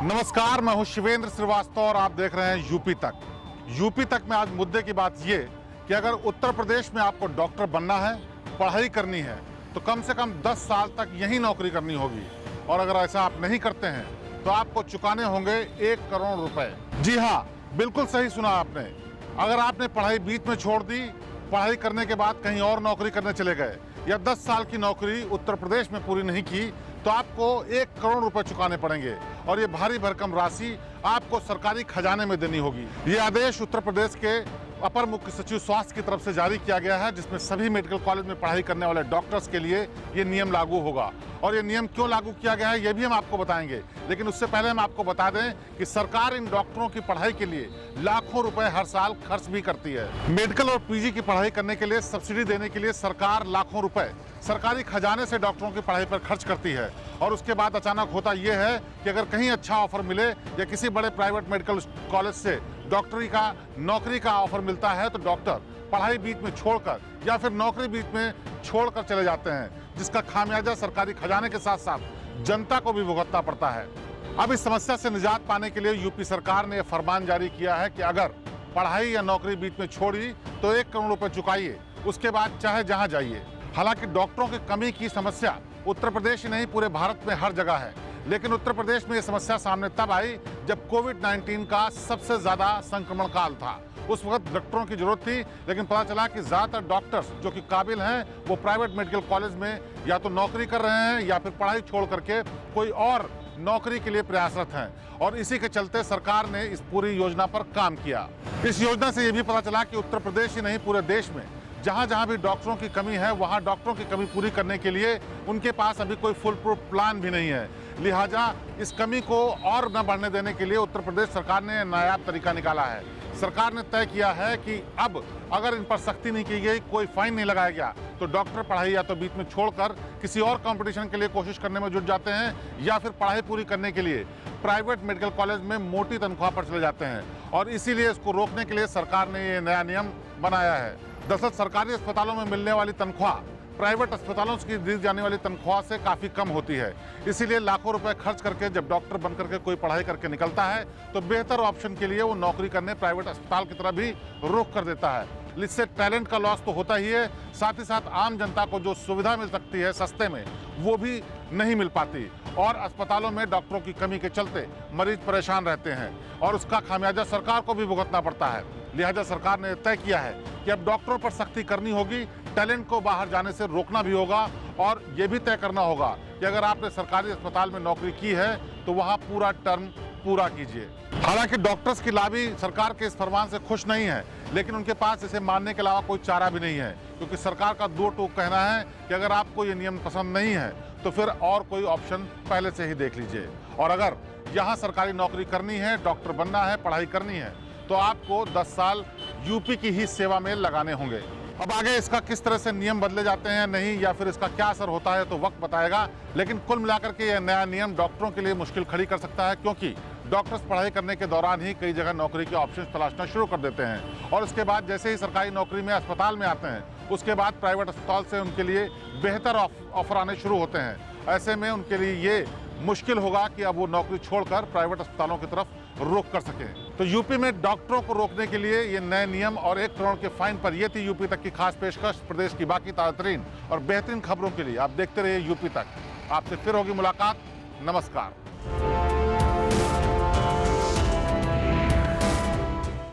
नमस्कार, मैं हूं शिवेंद्र श्रीवास्तव और आप देख रहे हैं यूपी तक। यूपी तक में आज मुद्दे की बात ये कि अगर उत्तर प्रदेश में आपको डॉक्टर बनना है, पढ़ाई करनी है, तो कम से कम 10 साल तक यही नौकरी करनी होगी। और अगर ऐसा आप नहीं करते हैं तो आपको चुकाने होंगे 1 करोड़ रुपए। जी हाँ, बिल्कुल सही सुना आपने। अगर आपने पढ़ाई बीच में छोड़ दी, पढ़ाई करने के बाद कहीं और नौकरी करने चले गए या 10 साल की नौकरी उत्तर प्रदेश में पूरी नहीं की, तो आपको 1 करोड़ रुपए चुकाने पड़ेंगे और ये भारी भरकम राशि आपको सरकारी खजाने में देनी होगी। ये आदेश उत्तर प्रदेश के अपर मुख्य सचिव स्वास्थ्य की तरफ से जारी किया गया है, जिसमें सभी मेडिकल कॉलेज में पढ़ाई करने वाले डॉक्टर्स के लिए ये नियम लागू होगा। और ये नियम क्यों लागू किया गया है ये भी हम आपको बताएंगे, लेकिन उससे पहले हम आपको बता दें कि सरकार इन डॉक्टरों की पढ़ाई के लिए लाखों रुपए हर साल खर्च भी करती है। मेडिकल और पीजी की पढ़ाई करने के लिए सब्सिडी देने के लिए सरकार लाखों रुपए सरकारी खजाने से डॉक्टरों की पढ़ाई पर खर्च करती है। और उसके बाद अचानक होता यह है कि अगर कहीं अच्छा ऑफर मिले या किसी बड़े प्राइवेट मेडिकल कॉलेज से डॉक्टरी का नौकरी का ऑफर मिलता है, तो डॉक्टर पढ़ाई बीच में छोड़कर या फिर नौकरी बीच में छोड़कर चले जाते हैं, जिसका खामियाजा सरकारी खजाने के साथ साथ जनता को भी भुगतना पड़ता है। अब इस समस्या से निजात पाने के लिए यूपी सरकार ने फरमान जारी किया है कि अगर पढ़ाई या नौकरी बीच में छोड़ी तो 1 करोड़ रुपए चुकाइए, उसके बाद चाहे जहां जाइए। हालांकि डॉक्टरों की कमी की समस्या उत्तर प्रदेश ही नहीं पूरे भारत में हर जगह है, लेकिन उत्तर प्रदेश में यह समस्या सामने तब आई जब कोविड-19 का सबसे ज्यादा संक्रमण काल था। उस वक्त डॉक्टरों की जरूरत थी, लेकिन पता चला कि ज्यादातर डॉक्टर्स जो कि काबिल हैं वो प्राइवेट मेडिकल कॉलेज में या तो नौकरी कर रहे हैं या फिर पढ़ाई छोड़ करके कोई और नौकरी के लिए प्रयासरत हैं। और इसी के चलते सरकार ने इस पूरी योजना पर काम किया। इस योजना से ये भी पता चला कि उत्तर प्रदेश ही नहीं पूरे देश में जहां जहां भी डॉक्टरों की कमी है, वहां डॉक्टरों की कमी पूरी करने के लिए उनके पास अभी कोई फुल प्रूफ प्लान भी नहीं है। लिहाजा इस कमी को और न बढ़ने देने के लिए उत्तर प्रदेश सरकार ने नायाब तरीका निकाला है। सरकार ने तय किया है कि अब अगर इन पर सख्ती नहीं की गई, कोई फाइन नहीं लगाया गया, तो डॉक्टर पढ़ाई या तो बीच में छोड़कर किसी और कंपटीशन के लिए कोशिश करने में जुट जाते हैं या फिर पढ़ाई पूरी करने के लिए प्राइवेट मेडिकल कॉलेज में मोटी तनख्वाह पर चले जाते हैं। और इसीलिए इसको रोकने के लिए सरकार ने ये नया नियम बनाया है। दरअसल सरकारी अस्पतालों में मिलने वाली तनख्वाह प्राइवेट अस्पतालों की दी जाने वाली तनख्वाह से काफ़ी कम होती है। इसीलिए लाखों रुपए खर्च करके जब डॉक्टर बन करके कोई पढ़ाई करके निकलता है, तो बेहतर ऑप्शन के लिए वो नौकरी करने प्राइवेट अस्पताल की तरफ भी रुख कर देता है। इससे टैलेंट का लॉस तो होता ही है, साथ ही साथ आम जनता को जो सुविधा मिल सकती है सस्ते में, वो भी नहीं मिल पाती। और अस्पतालों में डॉक्टरों की कमी के चलते मरीज परेशान रहते हैं और उसका खामियाजा सरकार को भी भुगतना पड़ता है। लिहाजा सरकार ने तय किया है कि अब डॉक्टरों पर सख्ती करनी होगी, टैलेंट को बाहर जाने से रोकना भी होगा और ये भी तय करना होगा कि अगर आपने सरकारी अस्पताल में नौकरी की है तो वहाँ पूरा टर्म पूरा कीजिए। हालांकि डॉक्टर्स की लॉबी सरकार के इस फरमान से खुश नहीं है, लेकिन उनके पास इसे मानने के अलावा कोई चारा भी नहीं है, क्योंकि सरकार का दो टूक कहना है कि अगर आपको ये नियम पसंद नहीं है तो फिर और कोई ऑप्शन पहले से ही देख लीजिए। और अगर यहाँ सरकारी नौकरी करनी है, डॉक्टर बनना है, पढ़ाई करनी है, तो आपको 10 साल यूपी की ही सेवा में लगाने होंगे। अब आगे इसका किस तरह से नियम बदले जाते हैं नहीं, या फिर इसका क्या असर होता है, तो वक्त बताएगा। लेकिन कुल मिलाकर के यह नया नियम डॉक्टरों के लिए मुश्किल खड़ी कर सकता है, क्योंकि डॉक्टर्स पढ़ाई करने के दौरान ही कई जगह नौकरी के ऑप्शन तलाशना शुरू कर देते हैं और उसके बाद जैसे ही सरकारी नौकरी में अस्पताल में आते हैं, उसके बाद प्राइवेट अस्पताल से उनके लिए बेहतर ऑफर आने शुरू होते हैं। ऐसे में उनके लिए ये मुश्किल होगा कि अब वो नौकरी छोड़कर प्राइवेट अस्पतालों की तरफ रुख कर सकें। तो यूपी में डॉक्टरों को रोकने के लिए ये नए नियम और 1 करोड़ के फाइन पर ये थी यूपी तक की खास पेशकश। प्रदेश की बाकी ताज़ातरीन और बेहतरीन खबरों के लिए आप देखते रहिए यूपी तक। आपसे फिर होगी मुलाकात। नमस्कार।